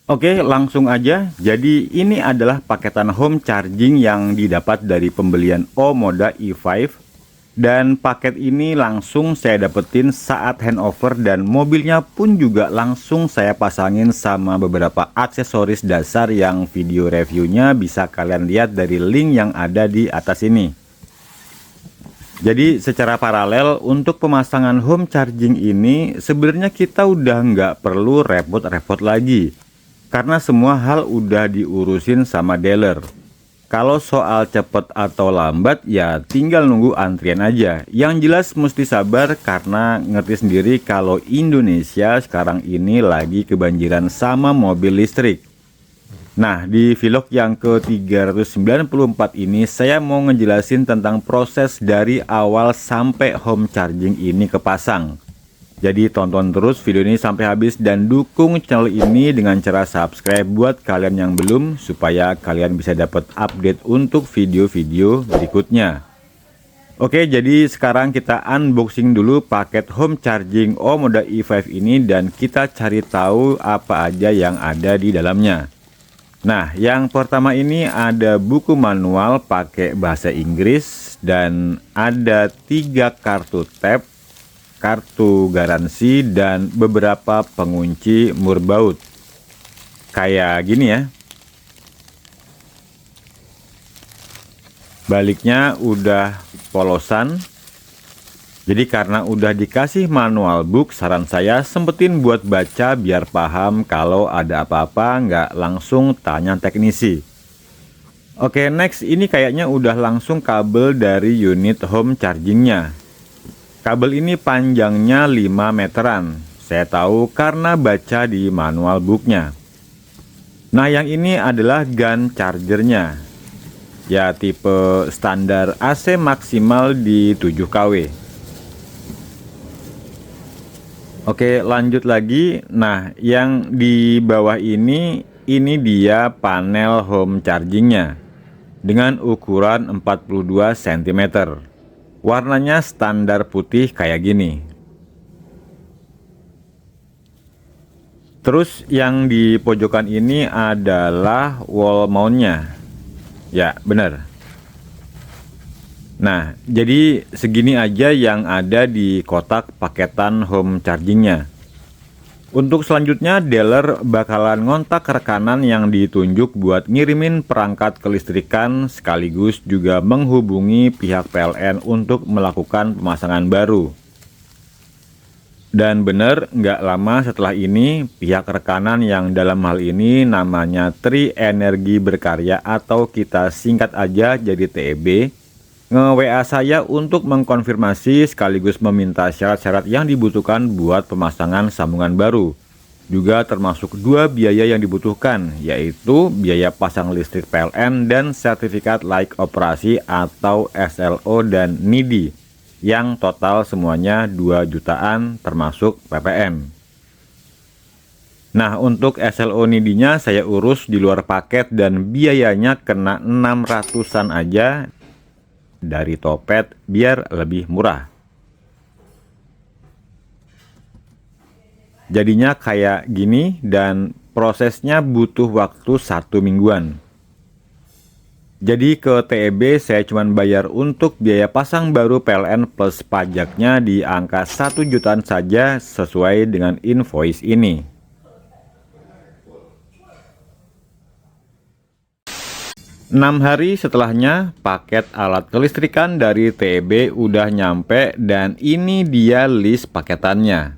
Oke, langsung aja. Jadi ini adalah paketan home charging yang didapat dari pembelian Omoda E5. Dan paket ini langsung saya dapetin saat handover dan mobilnya pun juga langsung saya pasangin sama beberapa aksesoris dasar yang video reviewnya bisa kalian lihat dari link yang ada di atas ini. Jadi secara paralel untuk pemasangan home charging ini sebenarnya kita udah nggak perlu repot-repot lagi. Karena semua hal udah diurusin sama dealer. Kalau soal cepet atau lambat ya tinggal nunggu antrian aja. Yang jelas mesti sabar karena ngerti sendiri kalau Indonesia sekarang ini lagi kebanjiran sama mobil listrik. Nah, di vlog yang ke-394 ini saya mau ngejelasin tentang proses dari awal sampai home charging ini kepasang. Jadi tonton terus video ini sampai habis dan dukung channel ini dengan cara subscribe buat kalian yang belum supaya kalian bisa dapat update untuk video-video berikutnya. Oke, jadi sekarang kita unboxing dulu paket home charging Omoda E5 ini dan kita cari tahu apa aja yang ada di dalamnya. Nah, yang pertama ini ada buku manual pakai bahasa Inggris dan ada 3 kartu tab, kartu garansi dan beberapa pengunci murbaut kayak gini ya. Baliknya udah polosan. Jadi karena udah dikasih manual book, saran saya sempetin buat baca biar paham kalau ada apa-apa nggak langsung tanya teknisi. Oke, next ini kayaknya udah langsung kabel dari unit home chargingnya. Kabel ini panjangnya 5 meteran. Saya tahu karena baca di manual booknya. Nah, yang ini adalah gun chargernya. Ya, tipe standar AC maksimal di 7 kW. Oke, lanjut lagi. Nah, yang di bawah ini dia panel home chargingnya. Dengan ukuran 42 cm. Warnanya standar putih kayak gini. Terus yang di pojokan ini adalah wall mountnya. Ya, benar. Nah, jadi segini aja yang ada di kotak paketan home chargingnya. Untuk selanjutnya dealer bakalan ngontak rekanan yang ditunjuk buat ngirimin perangkat kelistrikan sekaligus juga menghubungi pihak PLN untuk melakukan pemasangan baru. Dan bener nggak lama setelah ini pihak rekanan yang dalam hal ini namanya Tri Energi Berkarya atau kita singkat aja jadi TEB nge-WA saya untuk mengkonfirmasi sekaligus meminta syarat-syarat yang dibutuhkan buat pemasangan sambungan baru. Juga termasuk 2 biaya yang dibutuhkan, yaitu biaya pasang listrik PLN dan sertifikat layak operasi atau SLO dan NIDI, yang total semuanya 2 jutaan termasuk PPN. Nah, untuk SLO NIDI-nya saya urus di luar paket dan biayanya kena 600-an aja dari Topet biar lebih murah. Jadinya kayak gini dan prosesnya butuh waktu 1 mingguan. Jadi ke TEB saya cuma bayar untuk biaya pasang baru PLN plus pajaknya di angka 1 jutaan saja sesuai dengan invoice ini. Enam hari setelahnya paket alat kelistrikan dari TEB udah nyampe dan ini dia list paketannya.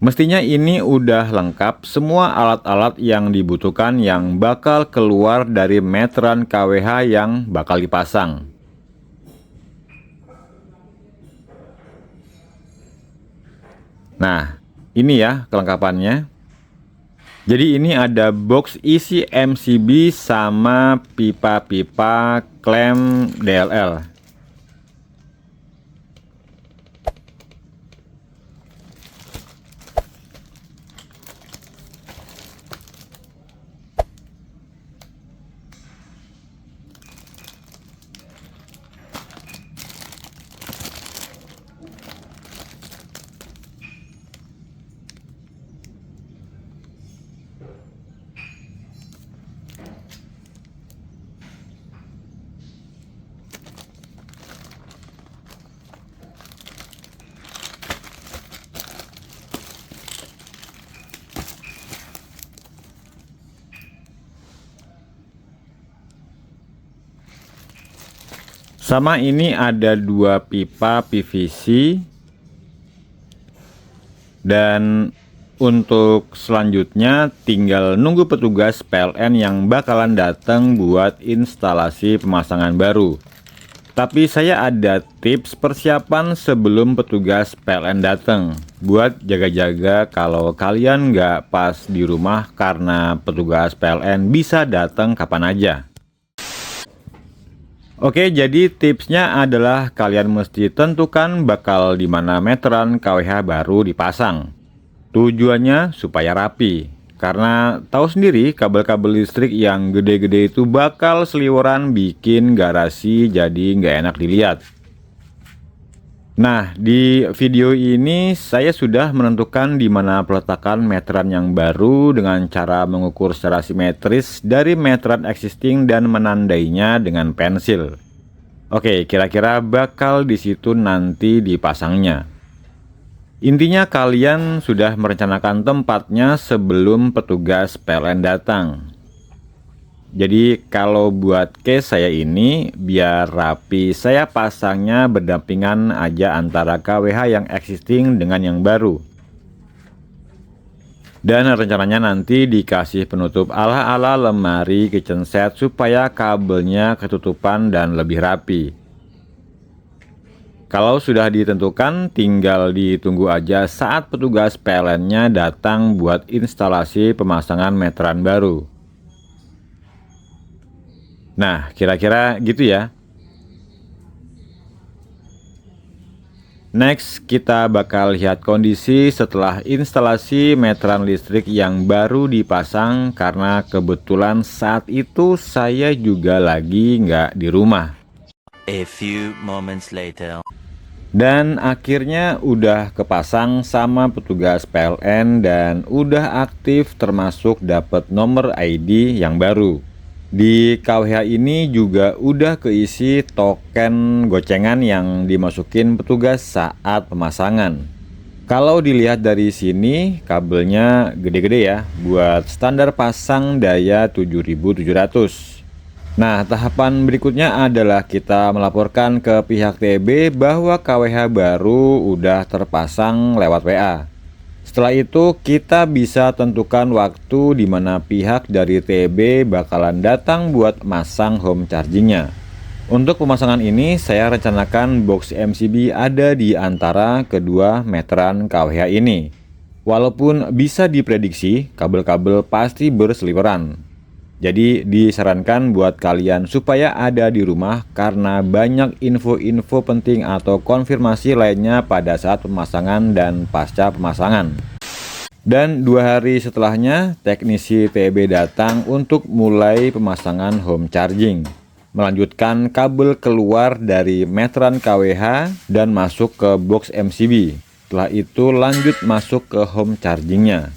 Mestinya ini udah lengkap semua alat-alat yang dibutuhkan yang bakal keluar dari meteran kWh yang bakal dipasang. Nah, ini ya kelengkapannya. Jadi ini ada box isi MCB sama pipa-pipa klem DLL. Sama ini ada 2 pipa PVC. Dan untuk selanjutnya tinggal nunggu petugas PLN yang bakalan datang buat instalasi pemasangan baru. Tapi saya ada tips persiapan sebelum petugas PLN datang buat jaga-jaga kalau kalian nggak pas di rumah karena petugas PLN bisa datang kapan aja. Oke, jadi tipsnya adalah kalian mesti tentukan bakal di mana meteran KWH baru dipasang. Tujuannya supaya rapi, karena tahu sendiri kabel-kabel listrik yang gede-gede itu bakal seliweran bikin garasi jadi nggak enak dilihat. Nah, di video ini saya sudah menentukan di mana peletakan meteran yang baru dengan cara mengukur secara simetris dari meteran existing dan menandainya dengan pensil. Oke, kira-kira bakal di situ nanti dipasangnya. Intinya kalian sudah merencanakan tempatnya sebelum petugas PLN datang. Jadi kalau buat case saya ini biar rapi, saya pasangnya berdampingan aja antara KWH yang existing dengan yang baru. Dan rencananya nanti dikasih penutup ala-ala lemari kitchen set supaya kabelnya ketutupan dan lebih rapi. Kalau sudah ditentukan, tinggal ditunggu aja saat petugas PLN-nya datang buat instalasi pemasangan meteran baru. Nah, kira-kira gitu ya. Next, kita bakal lihat kondisi setelah instalasi meteran listrik yang baru dipasang karena kebetulan saat itu saya juga lagi nggak di rumah. A few moments later. Dan akhirnya udah kepasang sama petugas PLN dan udah aktif termasuk dapat nomor ID yang baru. Di KWH ini juga udah keisi token gocengan yang dimasukin petugas saat pemasangan. Kalau dilihat dari sini kabelnya gede-gede ya, buat standar pasang daya 7700. Nah, tahapan berikutnya adalah kita melaporkan ke pihak TB bahwa KWH baru udah terpasang lewat WA. Setelah itu kita bisa tentukan waktu di mana pihak dari TB bakalan datang buat masang home chargingnya. Untuk pemasangan ini saya rencanakan box MCB ada di antara kedua meteran KWH ini. Walaupun bisa diprediksi kabel-kabel pasti berseliweran. Jadi disarankan buat kalian supaya ada di rumah karena banyak info-info penting atau konfirmasi lainnya pada saat pemasangan dan pasca pemasangan. Dan 2 hari setelahnya teknisi TB datang untuk mulai pemasangan home charging. Melanjutkan kabel keluar dari meteran KWH dan masuk ke box MCB. Setelah itu lanjut masuk ke home chargingnya.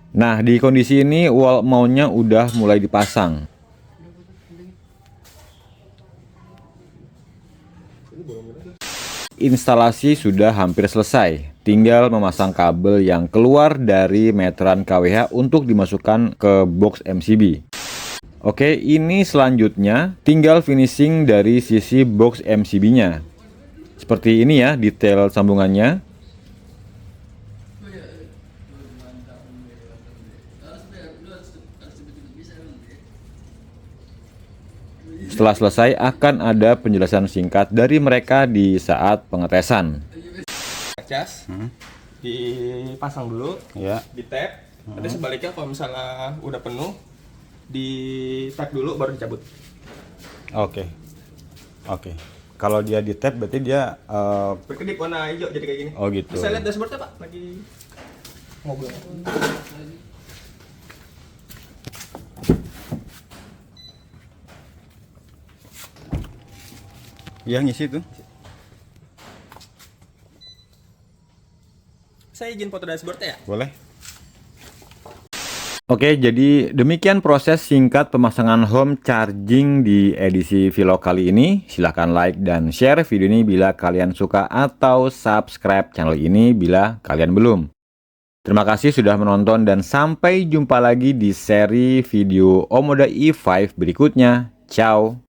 Nah, di kondisi ini wall mountnya udah mulai dipasang. Instalasi sudah hampir selesai. Tinggal memasang kabel yang keluar dari meteran KWH untuk dimasukkan ke box MCB. Oke, ini selanjutnya tinggal finishing dari sisi box MCB-nya. Seperti ini ya detail sambungannya. Setelah selesai akan ada penjelasan singkat dari mereka di saat pengetesan. Cas, dipasang dulu, Ya. di tap. Nanti sebaliknya kalau misalnya udah penuh, di tap dulu baru dicabut. Oke. Oke. Kalau dia di tap berarti dia Berkedip warna hijau jadi kayak gini. oh gitu. Bisa lihat dashboardnya Pak, lagi ngobrol. Iya ngisi tuh. Saya izin foto dashboardnya ya. Boleh. Oke, jadi demikian proses singkat pemasangan home charging di edisi vlog kali ini. Silahkan like dan share video ini bila kalian suka atau subscribe channel ini bila kalian belum. Terima kasih sudah menonton dan sampai jumpa lagi di seri video Omoda E5 berikutnya. Ciao.